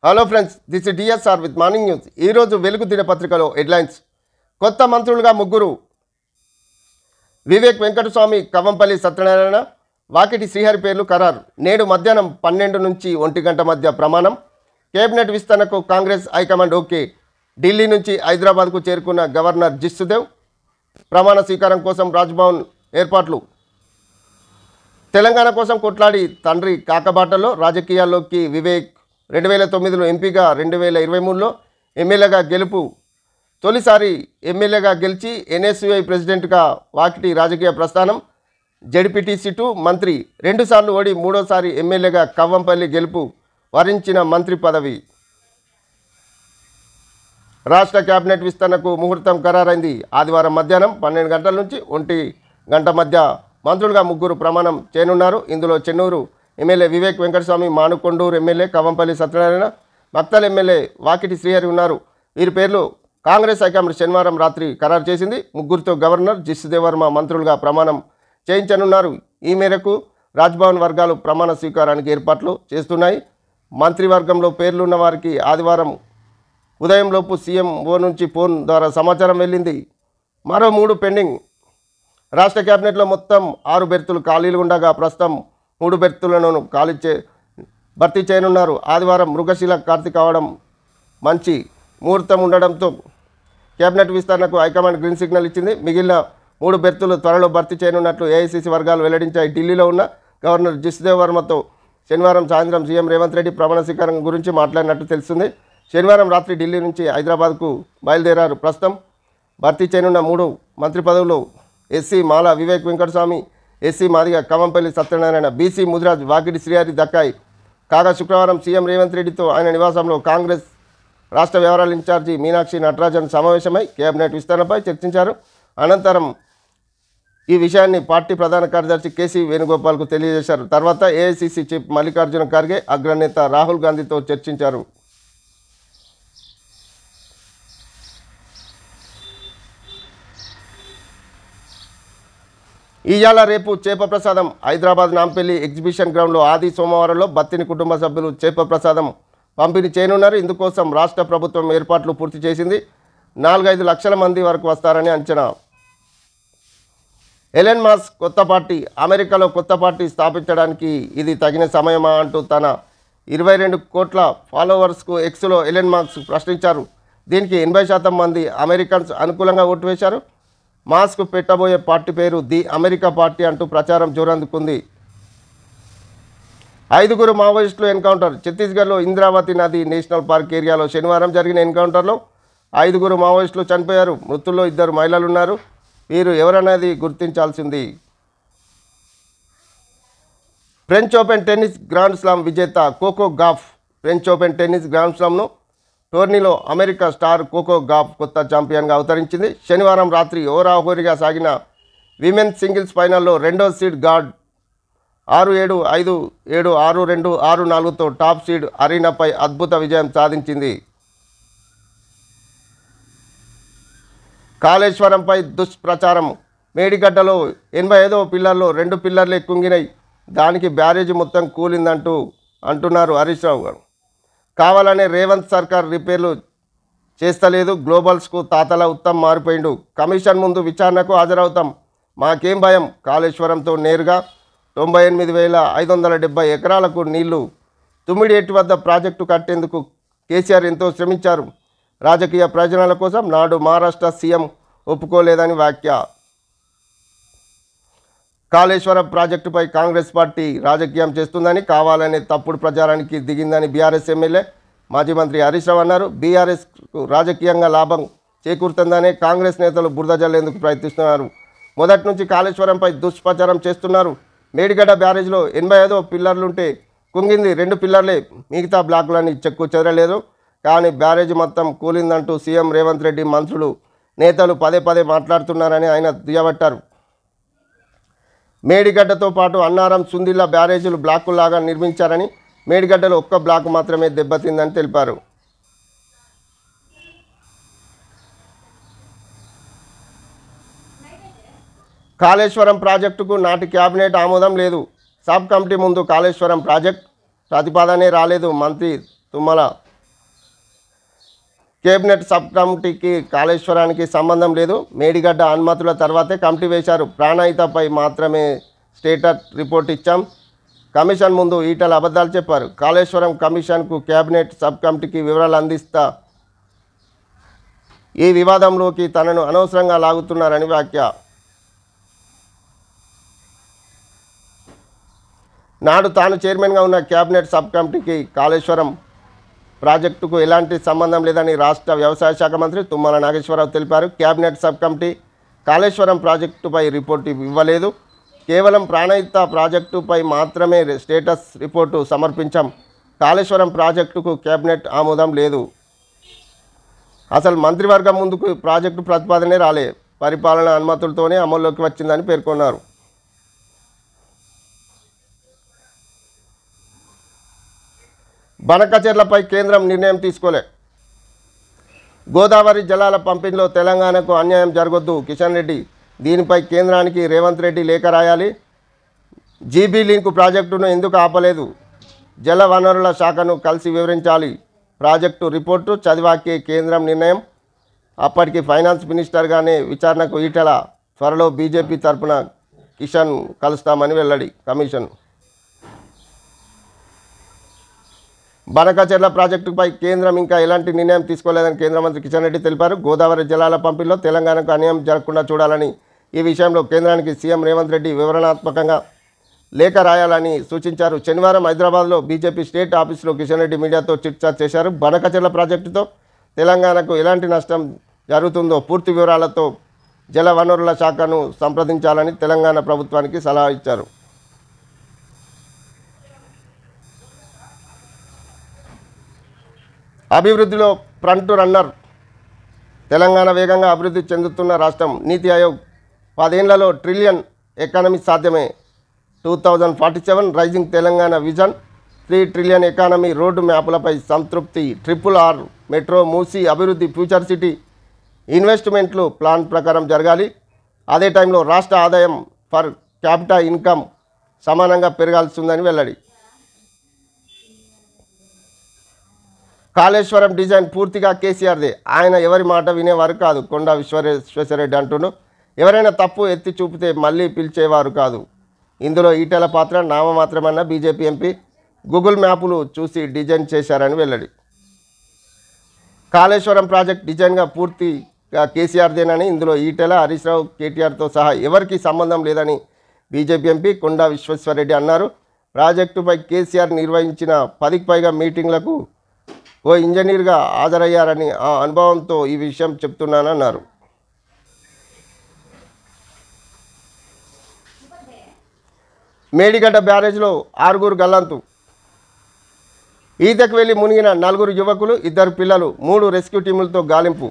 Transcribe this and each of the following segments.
Hello friends, this is DSR with morning news. ఈరోజు వెలుగు దినపత్రికలో హెడ్లైన్స్. కొత్త మంత్రులుగా ముగ్గురు: వివేక్ వెంకటస్వామి, కవంపల్లి సత్యనారాయణ, వాకిటి శ్రీహరి పేర్లు ఖరారు. నేడు మధ్యాహ్నం 12 నుంచి 1 గంట మధ్య ప్రమాణం. కేబినెట్ విస్తరణకు కాంగ్రెస్ హైకమాండ్ ఓకే. ఢిల్లీ నుంచి హైదరాబాద్కు చేరుకున్న గవర్నర్ జిష్ణుదేవ్. ప్రమాణ స్వీకారం కోసం రాజ్భవన్ ఏర్పాట్లు. తెలంగాణ కోసం కొట్లాడి తండ్రి కాకబాటలో రాజకీయాల్లోకి వివేక్. 2009లో ఎంపీగా, 2023లో ఎమ్మెల్యేగా గెలుపు. తొలిసారి ఎమ్మెల్యేగా గెలిచి ఎన్ఎస్యుఐ ప్రెసిడెంట్గా వాకిటి రాజకీయ ప్రస్థానం. జెడ్పీటీసీ టు మంత్రి, 2 సార్లు ఓడి 3వసారి ఎమ్మెల్యేగా కవ్వంపల్లి గెలుపు. వరించిన మంత్రి పదవి. రాష్ట్ర కేబినెట్ విస్తరణకు ముహూర్తం ఖరారైంది. ఆదివారం మధ్యాహ్నం 12 గంటల నుంచి 1 గంట మధ్య మంత్రులుగా ముగ్గురు ప్రమాణం చేయనున్నారు. ఇందులో Chennur MLA Vivek Venkataswamy, Manakondur MLA Kavvampalli Satyanarayana, Makthal MLA Vakiti Srihari ఉన్నారు. వీరి పేర్లు కాంగ్రెస్ హైకమాండ్ శనివారం రాత్రి ఖరారు చేసింది. ముగ్గురితో గవర్నర్ జిష్ణుదేవ్ వర్మ మంత్రులుగా ప్రమాణం చేయించనున్నారు. ఈ మేరకు రాజ్భవన్ వర్గాలు ప్రమాణ స్వీకారానికి ఏర్పాట్లు చేస్తున్నాయి. మంత్రివర్గంలో పేర్లున్న వారికి ఆదివారం ఉదయంలోపు సీఎంఓ నుంచి ఫోన్ ద్వారా సమాచారం వెళ్ళింది. మరో 3 పెండింగ్. రాష్ట్ర కేబినెట్లో మొత్తం 6 బెర్తులు ఖాళీలు ఉండగా ప్రస్తుతం 3 బెర్తులను భర్తీ చేయనున్నారు. ఆదివారం మృగశిల కార్తీక అవడం మంచి ముహూర్తం ఉండడంతో కేబినెట్ విస్తరణకు హైకమాండ్ గ్రీన్ సిగ్నల్ ఇచ్చింది. మిగిలిన 3 బెర్తులు త్వరలో భర్తీ చేయనున్నట్లు ఏఐసీసీ వర్గాలు వెల్లడించాయి. ఢిల్లీలో ఉన్న గవర్నర్ జిష్ణుదేవ్ వర్మతో శనివారం సాయంత్రం సీఎం రేవంత్ రెడ్డి ప్రమాణ స్వీకారం గురించి మాట్లాడినట్టు తెలుస్తుంది. శనివారం రాత్రి ఢిల్లీ నుంచి హైదరాబాద్కు బయలుదేరారు. ప్రస్తుతం భర్తీ చేయనున్న 3 మంత్రి పదవులు ఎస్సీ మాల వివేక్ వెంకటస్వామి, ఎస్సీ మాదిగ కవంపల్లి సత్యనారాయణ, బీసీ ముదిరాజ్ వాకిటి శ్రీహరి దక్కాయి. కాగా శుక్రవారం సీఎం రేవంత్ రెడ్డితో ఆయన నివాసంలో కాంగ్రెస్ రాష్ట్ర వ్యవహారాల ఇన్ఛార్జి మీనాక్షి నటరాజన్ సమావేశమై కేబినెట్ విస్తరణపై చర్చించారు. అనంతరం ఈ విషయాన్ని పార్టీ ప్రధాన కార్యదర్శి కేసీ వేణుగోపాల్కు తెలియజేశారు. తర్వాత ఏఐసీసీ చీఫ్ మల్లికార్జున ఖర్గే, అగ్రనేత రాహుల్ గాంధీతో చర్చించారు. ఇయాల రేపు చేప ప్రసాదం. హైదరాబాద్ నాంపల్లి ఎగ్జిబిషన్ గ్రౌండ్లో ఆది సోమవారంలో బత్తిని కుటుంబ సభ్యులు చేప ప్రసాదం పంపిణీ చేయనున్నారు. ఇందుకోసం రాష్ట్ర ప్రభుత్వం ఏర్పాట్లు పూర్తి చేసింది. 4-5 లక్షల మంది వరకు వస్తారని అంచనా. ఎలన్ మస్క్ కొత్త పార్టీ. అమెరికాలో కొత్త పార్టీ స్థాపించడానికి ఇది తగిన సమయమా అంటూ తన 22 కోట్ల ఫాలోవర్స్కు ఎక్స్లో ఎలన్ మస్క్ ప్రశ్నించారు. దీనికి 80% మంది అమెరికన్స్ అనుకూలంగా ఓటు వేశారు. మాస్క్ పెట్టబోయే పార్టీ పేరు ది అమెరికా పార్టీ అంటూ ప్రచారం జోరందుకుంది. 5 మావోయిస్టులు ఎన్కౌంటర్. ఛత్తీస్గఢ్లో ఇంద్రావతి నది నేషనల్ పార్క్ ఏరియాలో శనివారం జరిగిన ఎన్కౌంటర్లో 5 మావోయిస్టులు చనిపోయారు. మృతుల్లో 2 మహిళలు ఉన్నారు. వీరు ఎవరనేది గుర్తించాల్సింది. French Open tennis grand slam విజేత Coco Gauff. French Open tennis grand స్లామ్ను టోర్నీలో అమెరికా స్టార్ కోకో గాఫ్ కొత్త ఛాంపియన్గా అవతరించింది. శనివారం రాత్రి హోరాహోరీగా సాగిన విమెన్స్ సింగిల్స్ ఫైనల్లో 2వ సీడ్ గాడ్ 6-7, 5-7, 6-2, 6-4తో టాప్ సీడ్ అరీనాపై అద్భుత విజయం సాధించింది. కాళేశ్వరంపై దుష్ప్రచారం. మేడిగడ్డలో 85వ పిల్లర్లో 2 పిల్లర్లే కుంగినాయి. దానికి బ్యారేజీ మొత్తం కూలిందంటూ అంటున్నారు హరీష్ రావు గారు. కావాలనే రేవంత్ సర్కార్ రిపేర్లు చేస్తలేదు. గ్లోబల్స్కు తాతల ఉత్తమ్ మారిపోయిండు. కమిషన్ ముందు విచారణకు హాజరవుతాం, మాకేం భయం. కాళేశ్వరంతో నేరుగా 98,570 ఎకరాలకు నీళ్లు. తుమ్మిడిఎట్టి వద్ద ప్రాజెక్టు కట్టేందుకు కేసీఆర్ ఎంతో శ్రమించారు. రాజకీయ ప్రయోజనాల కోసం నాడు మహారాష్ట్ర సీఎం ఒప్పుకోలేదని వ్యాఖ్య. కాళేశ్వరం ప్రాజెక్టుపై కాంగ్రెస్ పార్టీ రాజకీయం చేస్తుందని, కావాలనే తప్పుడు ప్రచారానికి దిగిందని బీఆర్ఎస్ ఎమ్మెల్యే మాజీ మంత్రి హరీష్ రావు అన్నారు. బీఆర్ఎస్కు రాజకీయంగా లాభం చేకూరుతుందనే కాంగ్రెస్ నేతలు బురద జల్లేందుకు ప్రయత్నిస్తున్నారు. మొదటి నుంచి కాళేశ్వరంపై దుష్ప్రచారం చేస్తున్నారు. మేడిగడ్డ బ్యారేజ్లో 85వ పిల్లర్లుంటే కుంగింది 2 పిల్లర్లే. మిగతా బ్లాకులని చెక్కు చెదరలేదు. కానీ బ్యారేజ్ మొత్తం కూలిందంటూ సీఎం రేవంత్ రెడ్డి, మంత్రులు, నేతలు పదే మాట్లాడుతున్నారని ఆయన దుయ్యబట్టారు. మేడిగడ్డతో పాటు అన్నారం, సుందిల్ల బ్యారేజీలు బ్లాకుల్లాగా నిర్మించారని, మేడిగడ్డలో 1 బ్లాకు మాత్రమే దెబ్బతిందని తెలిపారు. కాళేశ్వరం ప్రాజెక్టుకు నాటి కేబినెట్ ఆమోదం లేదు. సబ్ కమిటీ ముందు కాళేశ్వరం ప్రాజెక్ట్ ప్రతిపాదనే రాలేదు. మంత్రి తుమ్మల కేబినెట్ సబ్ కమిటీకి కాళేశ్వరానికి సంబంధం లేదు. మేడిగడ్డ అనుమతుల తర్వాతే కమిటీ వేశారు. ప్రాణహితపై మాత్రమే స్టేటస్ రిపోర్ట్ ఇచ్చాం. కమిషన్ ముందు ఈటల అబద్ధాలు చెప్పారు. కాళేశ్వరం కమిషన్కు కేబినెట్ సబ్ కమిటీకి వివరాలు అందిస్తా ఈ వివాదంలోకి తనను అనవసరంగా లాగుతున్నారని వ్యాఖ్య. నాడు తాను చైర్మన్గా ఉన్న కేబినెట్ సబ్ కమిటీకి కాళేశ్వరం ప్రాజెక్టుకు ఎలాంటి సంబంధం లేదని రాష్ట్ర వ్యవసాయ శాఖ మంత్రి తుమ్మల నాగేశ్వరరావు తెలిపారు. కేబినెట్ సబ్ కమిటీ కాళేశ్వరం ప్రాజెక్టుపై రిపోర్టు ఇవ్వలేదు. కేవలం ప్రాణహిత ప్రాజెక్టుపై మాత్రమే స్టేటస్ రిపోర్టు సమర్పించాం. కాళేశ్వరం ప్రాజెక్టుకు కేబినెట్ ఆమోదం లేదు. అసలు మంత్రివర్గం ముందుకు ప్రాజెక్టు ప్రతిపాదనే రాలే. పరిపాలన అనుమతులతోనే అమల్లోకి వచ్చిందని పేర్కొన్నారు. బనకచెర్లపై కేంద్రం నిర్ణయం తీసుకోలే. గోదావరి జలాల పంపిణీలో తెలంగాణకు అన్యాయం జరగొద్దు కిషన్ రెడ్డి. దీనిపై కేంద్రానికి రేవంత్ రెడ్డి లేఖ రాయాలి. జీబీ లింక్ ప్రాజెక్టును ఎందుకు ఆపలేదు? జల వనరుల శాఖను కలిసి వివరించాలి. ప్రాజెక్టు రిపోర్టు చదివాకే కేంద్రం నిర్ణయం. అప్పటికి ఫైనాన్స్ మినిస్టర్గానే విచారణకు ఈటల. త్వరలో బీజేపీ తరపున కిషన్ కలుస్తామని వెల్లడి. కమిషన్ బనకచెర్ల ప్రాజెక్టుపై కేంద్రం ఇంకా ఎలాంటి నిర్ణయం తీసుకోలేదని కేంద్ర మంత్రి కిషన్ రెడ్డి తెలిపారు. గోదావరి జలాల పంపిణీలో తెలంగాణకు అన్యాయం జరగకుండా చూడాలని, ఈ విషయంలో కేంద్రానికి సీఎం రేవంత్ రెడ్డి వివరణాత్మకంగా లేఖ రాయాలని సూచించారు. శనివారం హైదరాబాద్లో బీజేపీ స్టేట్ ఆఫీసులో కిషన్ రెడ్డి మీడియాతో చిట్చాట్ చేశారు. బనకచెర్ల ప్రాజెక్టుతో తెలంగాణకు ఎలాంటి నష్టం జరుగుతుందో పూర్తి వివరాలతో జల వనరుల శాఖను సంప్రదించాలని తెలంగాణ ప్రభుత్వానికి సలహా ఇచ్చారు. అభివృద్ధిలో ఫ్రంట్ రన్నర్ తెలంగాణ వేగంగా అభివృద్ధి చెందుతున్న రాష్ట్రం. నీతి ఆయోగ్ 10 ఏళ్లలో ట్రిలియన్ ఎకానమీ సాధ్యమే. 2047 rising Telangana vision. 3 trillion economy road మ్యాపులపై సంతృప్తి. RRR మెట్రో, మూసీ అభివృద్ధి, ఫ్యూచర్ సిటీ ఇన్వెస్ట్మెంట్లు ప్లాన్ ప్రకారం జరగాలి. అదే టైంలో రాష్ట్ర ఆదాయం పర్ క్యాపిటా ఇన్కమ్ సమానంగా పెరగాల్సి ఉందని వెల్లడి. కాళేశ్వరం డిజైన్ పూర్తిగా కేసీఆర్దే. ఆయన ఎవరి మాట వినేవారు కాదు. కొండా విశ్వేశ్వరరెడ్డి అంటున్నారు. ఎవరైనా తప్పు ఎత్తి చూపితే మళ్ళీ పిలిచేవారు కాదు. ఇందులో ఈటెల పాత్ర నామమాత్రమన్న బీజేపీ ఎంపీ. గూగుల్ మ్యాపులు చూసి డిజైన్ చేశారని వెల్లడి. కాళేశ్వరం ప్రాజెక్ట్ డిజైన్గా పూర్తిగా కేసీఆర్దేనని, ఇందులో ఈటెల, హరీష్ రావు, కేటీఆర్తో సహా ఎవరికీ సంబంధం లేదని బీజేపీ ఎంపీ కొండా విశ్వేశ్వరరెడ్డి అన్నారు. ప్రాజెక్టుపై కేసీఆర్ నిర్వహించిన 10కి పైగా మీటింగ్లకు ఓ ఇంజనీర్గా హాజరయ్యారని, ఆ అనుభవంతో ఈ విషయం చెప్తున్నానన్నారు. మేడిగడ్డ బ్యారేజ్లో 6 గల్లంతు. ఈతకు వెళ్లి మునిగిన 4 యువకులు, 2 పిల్లలు, 3 రెస్క్యూ టీములతో గాలింపు.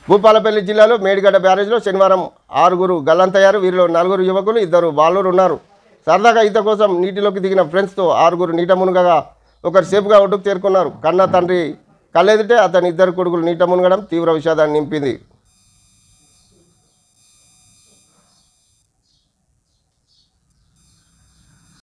భూపాలపల్లి జిల్లాలో మేడిగడ్డ బ్యారేజ్లో శనివారం 6 గల్లంతయ్యారు. వీరిలో 4 యువకులు, 2 బాలురు ఉన్నారు. సరదాగా ఈత కోసం నీటిలోకి దిగిన ఫ్రెండ్స్తో 6 నీట మునగగా ఒకరు సేపుగా ఒడ్డుకు చేరుకున్నారు. కన్న తండ్రి కళ్ళెదిటే అతని 2 కొడుకులు నీట మునగడం తీవ్ర విషాదాన్ని నింపింది.